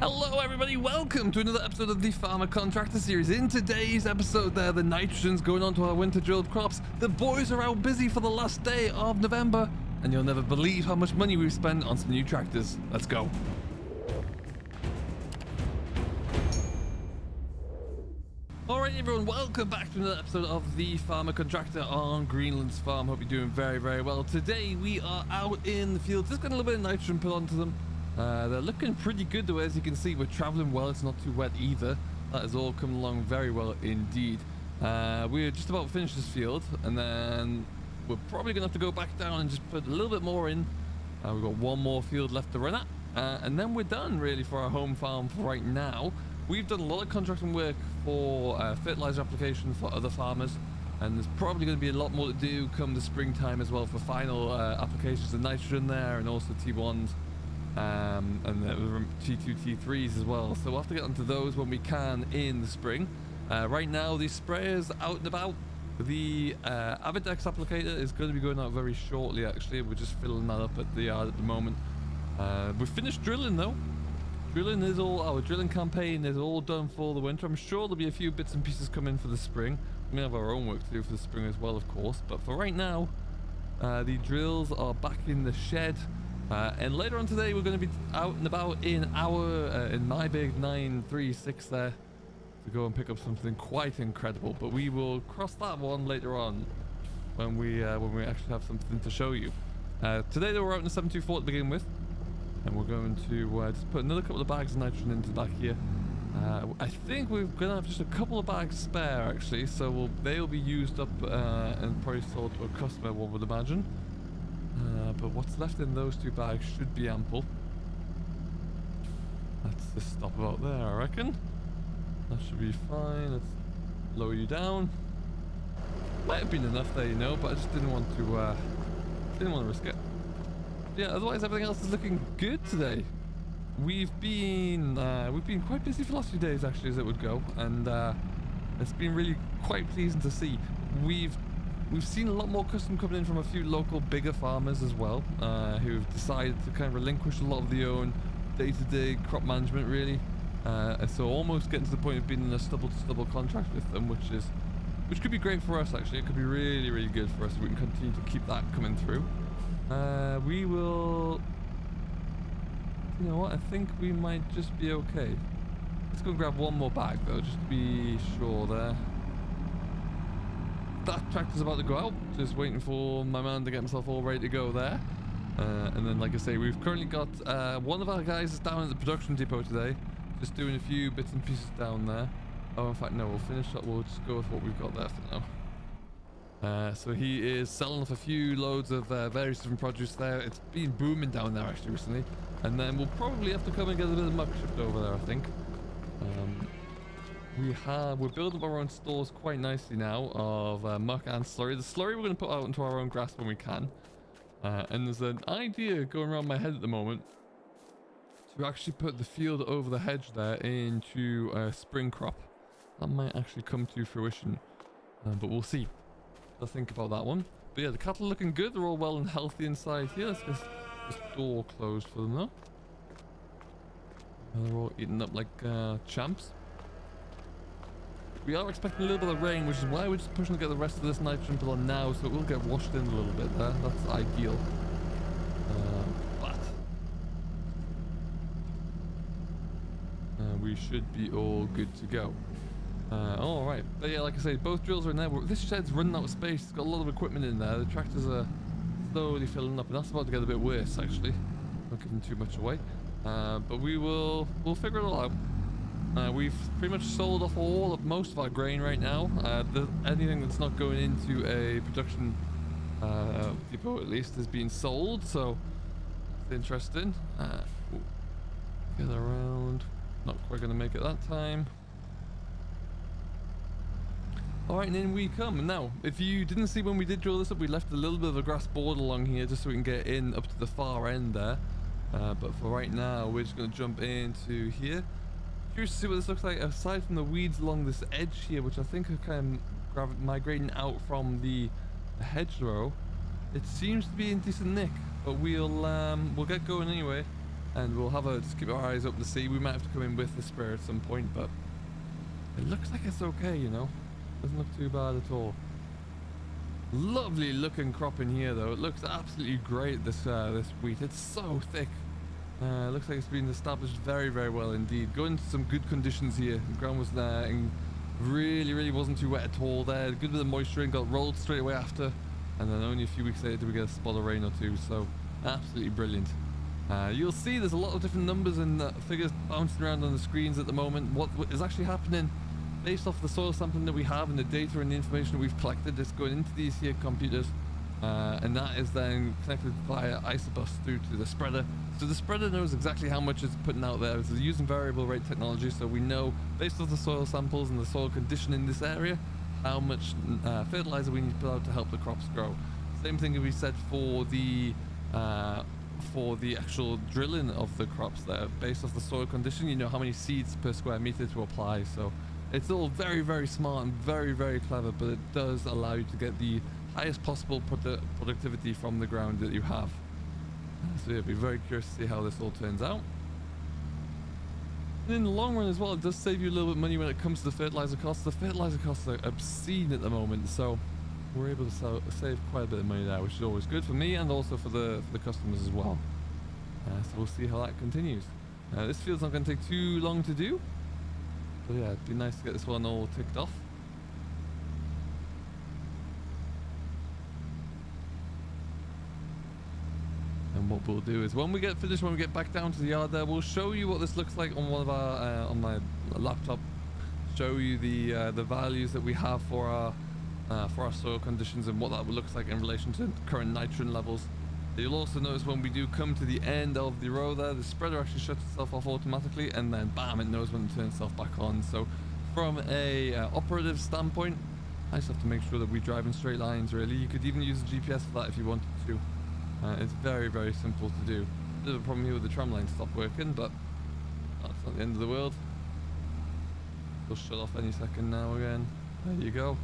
Hello everybody, welcome to another episode of the Farmer Contractor series. In today's episode there, the nitrogen's going on to our winter drilled crops. The boys are out busy for the last day of November, and you'll never believe how much money we've spent on some new tractors. Let's go. Alright everyone, welcome back to another episode of the Farmer Contractor on Greenlands Farm. Hope you're doing very, very well. Today we are out in the fields, just got a little bit of nitrogen put onto them. They're looking pretty good though, as you can see. We're traveling well, it's not too wet either. That is all coming along very well indeed. We're just about finished this field, and then we're probably gonna have to go back down and just put a little bit more in. We've got one more field left to run at, and then we're done really for our home farm for right now. We've done a lot of contracting work for fertilizer application for other farmers, and there's probably going to be a lot more to do come the springtime as well for final applications of nitrogen there, and also T1s and T2, T3s as well. So we'll have to get onto those when we can in the spring. Right now the sprayer's out and about. The Avidex applicator is going to be going out very shortly actually. We're just filling that up at the yard at the moment. We've finished drilling though. Drilling is all, our drilling campaign is all done for the winter. I'm sure there'll be a few bits and pieces coming for the spring. We have our own work to do for the spring as well, of course. But for right now, the drills are back in the shed. And later on today, we're going to be out and about in in my big 936 there to go and pick up something quite incredible. But we will cross that one later on when we actually have something to show you. Today, though, we're out in the 724 to begin with. And we're going to just put another couple of bags of nitrogen into the back here. I think we're going to have just a couple of bags spare actually, so they'll be used up and probably sold to a customer, one would imagine. But what's left in those two bags should be ample. Let's just stop about there, I reckon. That should be fine. Let's lower you down. Might have been enough there, you know, but I just didn't want to risk it. Yeah, otherwise everything else is looking good today. We've been quite busy for the last few days actually, as it would go, and it's been really quite pleasing to see. We've seen a lot more custom coming in from a few local bigger farmers as well, who've decided to kind of relinquish a lot of their own day-to-day crop management really, and so almost getting to the point of being in a stubble-to-stubble contract with them, which could be great for us actually. It could be really, really good for us if we can continue to keep that coming through. We will, you know what, I think we might just be okay. Let's go and grab one more bag though, just to be sure there. That tractor's about to go out, just waiting for my man to get himself all ready to go there. And then like I say, we've currently got one of our guys is down at the production depot today, just doing a few bits and pieces down there. Oh, in fact no, we'll finish up, we'll just go with what we've got there for now. So he is selling off a few loads of various different produce there. It's been booming down there actually recently. And then we'll probably have to come and get a bit of muck shipped over there, I think. We're building up our own stores quite nicely now of muck and slurry. The slurry we're going to put out into our own grass when we can. And there's an idea going around my head at the moment to actually put the field over the hedge there into a spring crop. That might actually come to fruition, but we'll see. I'll think about that one. But yeah, the cattle are looking good. They're all well and healthy inside here. Let's get this door closed for them though. They're all eating up like champs. We are expecting a little bit of rain, which is why we're just pushing to get the rest of this nitrogen put on now, so it will get washed in a little bit there. That's ideal. But we should be all good to go. Alright, but yeah, like I say, both drills are in there. This shed's running out of space. It's got a lot of equipment in there. The tractors are slowly filling up, and that's about to get a bit worse actually. Not giving too much away. But we'll figure it all out. We've pretty much sold off most of our grain right now. Anything that's not going into a production depot at least is being sold, so it's interesting. Get around. Not quite going to make it that time. Alright, and in we come. And now, if you didn't see when we did drill this up, we left a little bit of a grass border along here just so we can get in up to the far end there. But for right now, we're just going to jump into here. Curious to see what this looks like aside from the weeds along this edge here, which I think are kind of migrating out from the hedgerow. It seems to be in decent nick, but we'll get going anyway. and we'll have a just keep our eyes open to see. We might have to come in with the sprayer at some point, but it looks like it's okay, you know. Doesn't look too bad at all. Lovely looking crop in here though. It looks absolutely great, this wheat. It's so thick. Looks like it's been established very, very well indeed. Going into some good conditions here. The ground was there and really wasn't too wet at all there. A good bit of moisture and got rolled straight away after. And then only a few weeks later did we get a spot of rain or two. So absolutely brilliant. You'll see there's a lot of different numbers and figures bouncing around on the screens at the moment. What is actually happening based off the soil sampling that we have and the data and the information that we've collected is going into these here computers. And that is then connected via Isobus through to the spreader. So the spreader knows exactly how much it's putting out there. It's using variable rate technology, so we know based off the soil samples and the soil condition in this area how much fertilizer we need to put out to help the crops grow. Same thing can be said for the actual drilling of the crops there. Based off the soil condition, you know how many seeds per square meter to apply. So it's all very smart and very clever, but it does allow you to get the highest possible productivity from the ground that you have. So you'll be very curious to see how this all turns out. And in the long run as well, it does save you a little bit of money when it comes to the fertilizer costs. The fertilizer costs are obscene at the moment, so we're able to save quite a bit of money there, which is always good for me and also for the customers as well. So we'll see how that continues. This field's not going to take too long to do, but yeah, it'd be nice to get this one all ticked off. And what we'll do is when we get finished, when we get back down to the yard there, we'll show you what this looks like on one of our on my laptop. Show you the values that we have for our soil conditions and what that looks like in relation to current nitrogen levels. You'll also notice when we do come to the end of the row there, the spreader actually shuts itself off automatically, and then bam, it knows when to turn itself back on. So from a operative standpoint, I just have to make sure that we drive in straight lines really. You could even use a GPS for that if you wanted to. It's very simple to do. There's a problem here with the tram line stopped working, but that's not the end of the world. It'll shut off any second now again. There you go.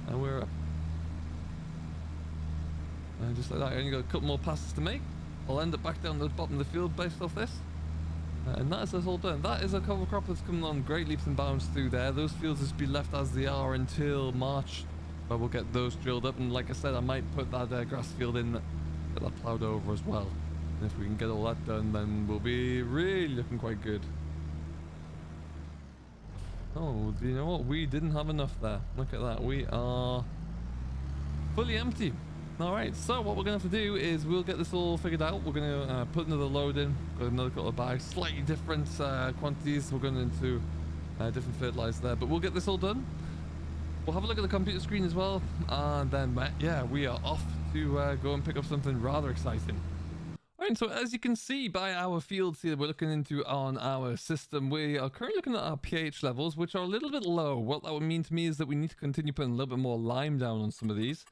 And we're up. And just like that, I only got a couple more passes to make. I'll end up back down the bottom of the field based off this. And that is us all done. That is a cover crop that's coming on great leaps and bounds through there. Those fields just be left as they are until March, but we'll get those drilled up. And like I said, I might put that grass field in, get that ploughed over as well. And if we can get all that done, then we'll be really looking quite good. Oh, do you know what? We didn't have enough there. Look at that. We are fully empty. Alright, so what we're going to have to do is we'll get this all figured out. We're going to put another load in. Got another couple of bags. Slightly different quantities. We're going into different fertilizer there. But we'll get this all done. We'll have a look at the computer screen as well. And then, yeah, we are off to go and pick up something rather exciting. Alright, so as you can see by our fields here we're looking into on our system, we are currently looking at our pH levels, which are a little bit low. What that would mean to me is that we need to continue putting a little bit more lime down on some of these.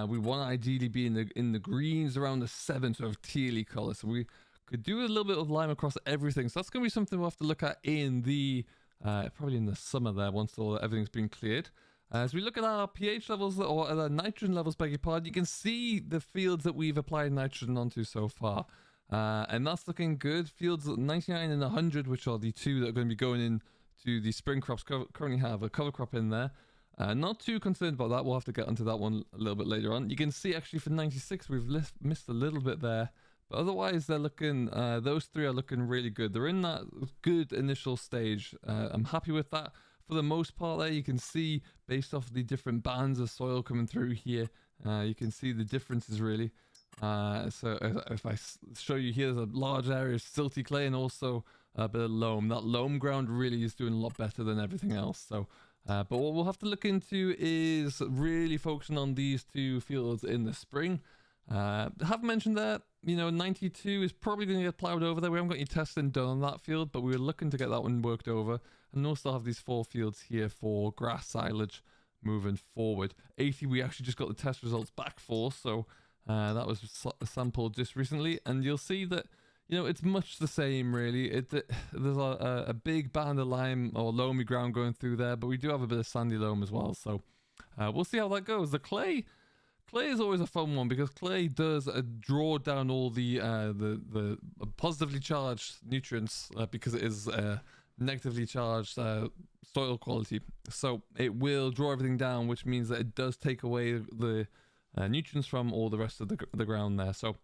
We want to ideally be in the greens around the 7 sort of tealy color. So we could do a little bit of lime across everything. So that's going to be something we'll have to look at in the, probably in the summer there once everything's been cleared. As we look at our pH levels, or the nitrogen levels, beg your pardon, you can see the fields that we've applied nitrogen onto so far. And that's looking good. Fields 99 and 100, which are the two that are going to be going into the spring crops, currently have a cover crop in there. Not too concerned about that. We'll have to get onto that one a little bit later on. You can see actually for 96, we've missed a little bit there. But otherwise, they're looking, those three are looking really good. They're in that good initial stage. I'm happy with that. For the most part there, you can see based off the different bands of soil coming through here, you can see the differences really. So if I show you here, there's a large area of silty clay and also a bit of loam. That loam ground really is doing a lot better than everything else. So, but what we'll have to look into is really focusing on these two fields in the spring. I haven't mentioned that, you know, 92 is probably going to get ploughed over there. We haven't got any testing done on that field, but we were looking to get that one worked over. And also have these 4 fields here for grass silage moving forward. 80 we actually just got the test results back for, so that was sampled just recently. And you'll see that, you know, it's much the same really. There's a big band of lime or loamy ground going through there, but we do have a bit of sandy loam as well. So we'll see how that goes. The clay Clay is always a fun one because clay does draw down all the positively charged nutrients because it is negatively charged soil quality. So it will draw everything down, which means that it does take away the nutrients from all the rest of the ground there. So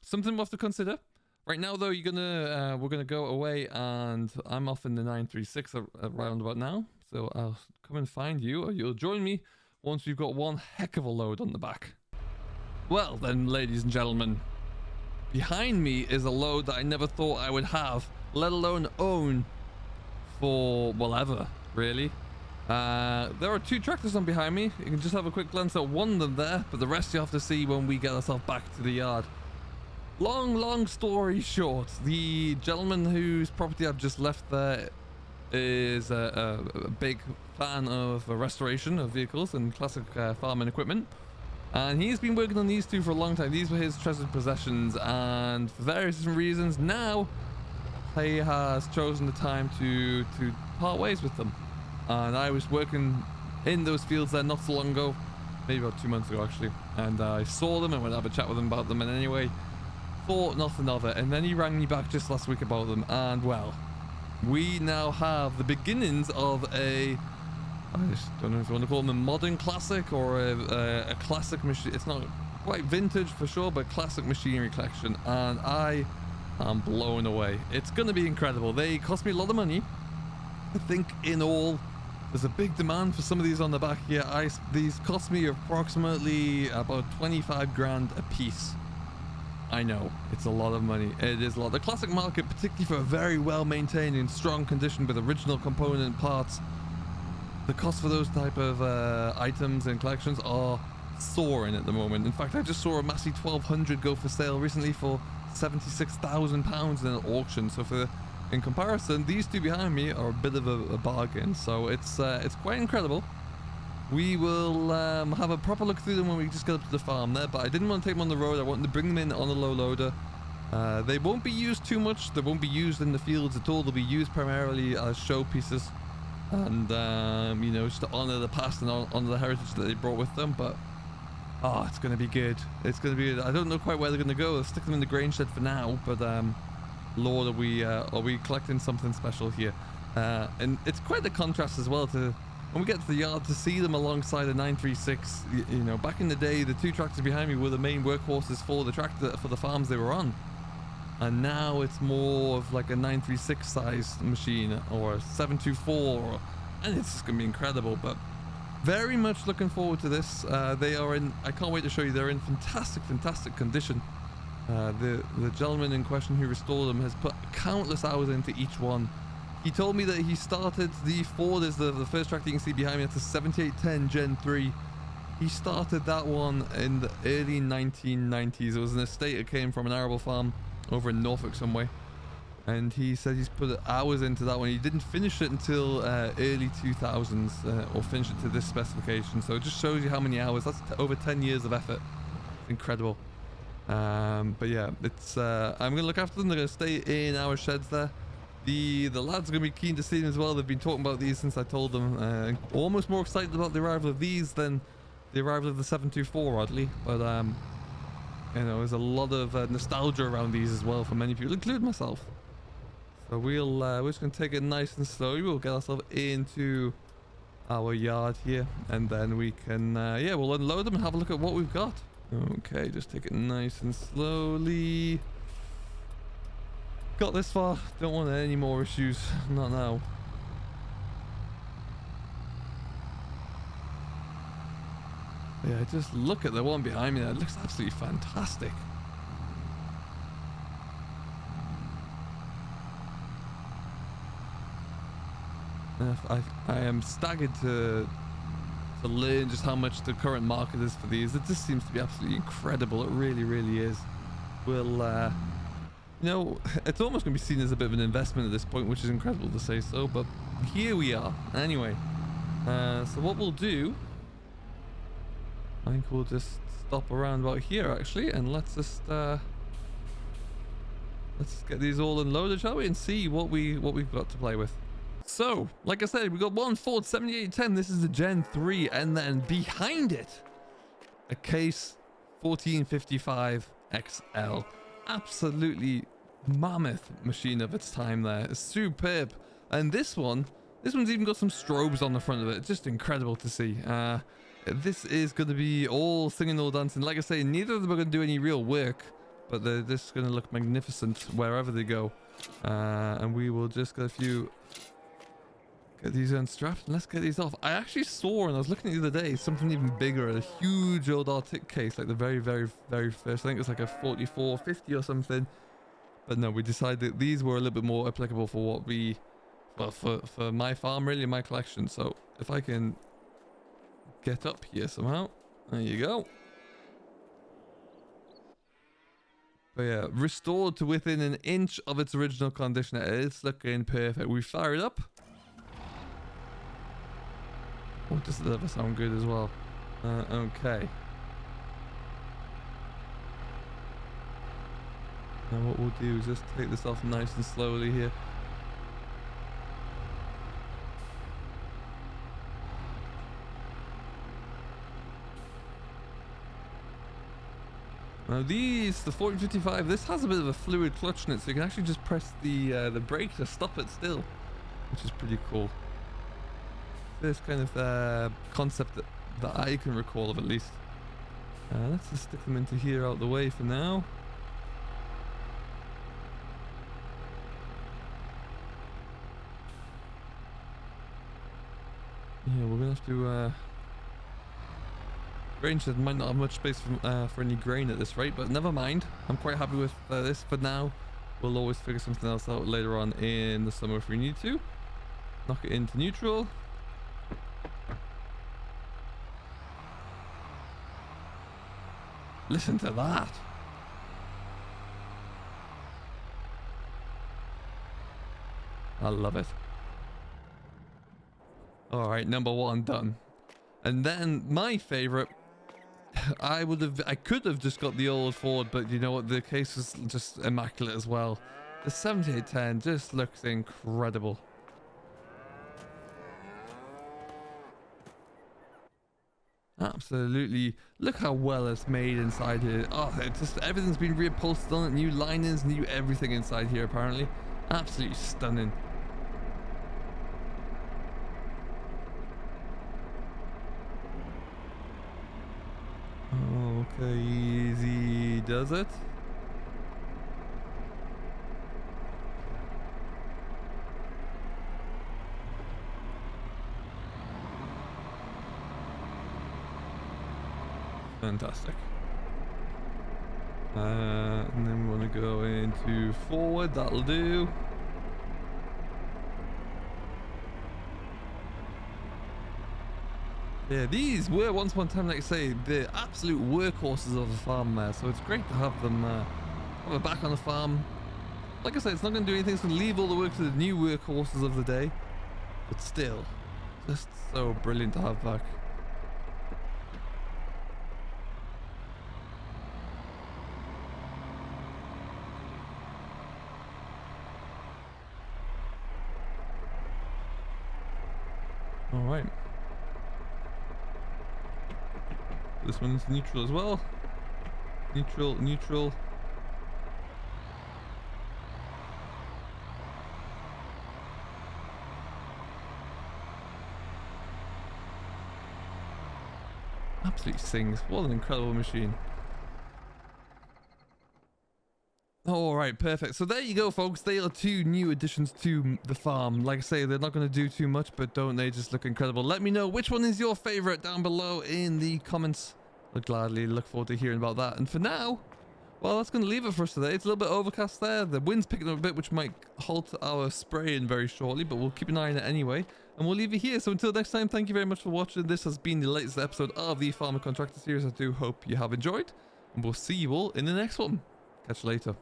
something we'll have to consider. Right now, though, we're gonna go away, and I'm off in the 936 around about now. So I'll come and find you, or you'll join me once we've got one heck of a load on the back. Well then, ladies and gentlemen, behind me is a load that I never thought I would have, let alone own for, well, ever, really. There are 2 tractors on behind me. You can just have a quick glance at one of them there, but the rest you have to see when we get ourselves back to the yard. Long story short, the gentleman whose property I've just left there is a big fan of restoration of vehicles and classic farming equipment, and he's been working on these 2 for a long time. These were his treasured possessions, and for various different reasons now he has chosen the time to part ways with them. And I was working in those fields there not so long ago, maybe about 2 months ago actually, and I saw them and went to have a chat with him about them, and anyway, thought nothing of it. And then he rang me back just last week about them, and well, we now have the beginnings of I just don't know if you want to call them a modern classic or a classic machine. It's not quite vintage for sure, but classic machinery collection, and I am blown away. It's going to be incredible. They cost me a lot of money. I think in all, there's a big demand for some of these on the back here. These cost me approximately about 25 grand a piece. I know, it's a lot of money. It is a lot. The classic market, particularly for a very well maintained and strong condition with original component parts, the cost for those type of items and collections are soaring at the moment. In fact, I just saw a Massey 1200 go for sale recently for £76,000 in an auction. So in comparison, these 2 behind me are a bit of a bargain. So it's quite incredible. We will have a proper look through them when we just get up to the farm there, but I didn't want to take them on the road. I wanted to bring them in on a low loader. They won't be used too much. They won't be used in the fields at all. They'll be used primarily as showpieces, and you know, just to honor the past and honor the heritage that they brought with them. But it's going to be good. It's going to be good. I don't know quite where they're going to go. I'll stick them in the grain shed for now, but Lord, are we collecting something special here? And it's quite the contrast as well to when we get to the yard to see them alongside a 936. You know, back in the day, the 2 tractors behind me were the main workhorses for the tractor for the farms they were on, and now it's more of like a 936 size machine or a 724, and it's just gonna be incredible. But very much looking forward to this. They are in, I can't wait to show you, they're in fantastic condition. The gentleman in question who restored them has put countless hours into each one. He told me that he started the Ford is the first tractor you can see behind me. It's a 7810 Gen 3. He started that one in the early 1990s. It was an estate that came from an arable farm over in Norfolk somewhere. And he said he's put hours into that one. He didn't finish it until early 2000s, or finish it to this specification. So it just shows you how many hours. That's over 10 years of effort. It's incredible. But yeah, it's I'm gonna look after them. They're gonna stay in our sheds there. The lads are gonna be keen to see them as well. They've been talking about these since I told them. Almost more excited about the arrival of these than the arrival of the 724, oddly. But you know, there's a lot of nostalgia around these as well for many people, including myself. So we're just gonna take it nice and slowly. We'll get ourselves into our yard here, and then we can yeah, we'll unload them and have a look at what we've got. Okay, just take it nice and slowly. Got this far, don't want any more issues, not now. Yeah, just look at the one behind me there. It looks absolutely fantastic. I am staggered to learn just how much the current market is for these. It just seems to be absolutely incredible. It really is. We'll you know, it's almost going to be seen as a bit of an investment at this point, which is incredible to say so, but here we are. Anyway, so what we'll do, I think we'll just stop around about here actually, and let's just get these all unloaded, shall we, and see what we've got to play with. So, like I said, we got one Ford 7810. This is the Gen 3, and then behind it a Case 1455 XL. Absolutely mammoth machine of its time there. It's superb. And this one's even got some strobes on the front of it. It's just incredible to see. This is going to be all singing, all dancing. Like I say, neither of them are going to do any real work, but they're just going to look magnificent wherever they go. And we will just get these unstrapped and let's get these off. I actually saw, and I was looking the other day, something even bigger, a huge old Arctic case, like the very, very, very first. I think it's like a 4450 or something. But no, we decided that these were a little bit more applicable for what we, well, for my farm, really, my collection. So if I can get up here somehow, there you go. But yeah, restored to within an inch of its original condition. It's looking perfect. We fire it up. Oh, does the lever sound good as well? Okay. Now what we'll do is just take this off nice and slowly here. Now the 1455, this has a bit of a fluid clutch in it, so you can actually just press the brake to stop it still, which is pretty cool. First kind of concept that I can recall of, at least. Let's just stick them into here out the way for now. Yeah, we're gonna have to grain shed might not have much space for any grain at this rate, but never mind. I'm quite happy with this for now. We'll always figure something else out later on in the summer if we need to. Knock it into neutral. Listen to that. I love it. All right, number one done. And then my favorite, I could have just got the old Ford, but you know what? The case was just immaculate as well. The 7810 just looks incredible. Absolutely. Look how well it's made inside here. Oh, it's just, everything's been reupholstered on it. New linings, new everything inside here apparently. Absolutely stunning. Okay, easy does it. Fantastic. And then we want to go into forward, that'll do. Yeah, these were once upon a time, like I say, the absolute workhorses of the farm there, so it's great to have them back on the farm. Like I said, it's not going to do anything, it's going to leave all the work to the new workhorses of the day, but still, just so brilliant to have back. All right. This one's neutral as well. Neutral, neutral. Absolutely sings. What an incredible machine. All right, perfect. So there you go, folks. They are two new additions to the farm. Like I say, they're not going to do too much, but don't they just look incredible? Let me know which one is your favorite down below in the comments. I'll gladly look forward to hearing about that. And for now, well, that's going to leave it for us today. It's a little bit overcast there. The wind's picking up a bit, which might halt our spraying very shortly, but we'll keep an eye on it anyway. And we'll leave it here. So until next time, thank you very much for watching. This has been the latest episode of the Farmer Contractor series. I do hope you have enjoyed, and we'll see you all in the next one. Catch you later.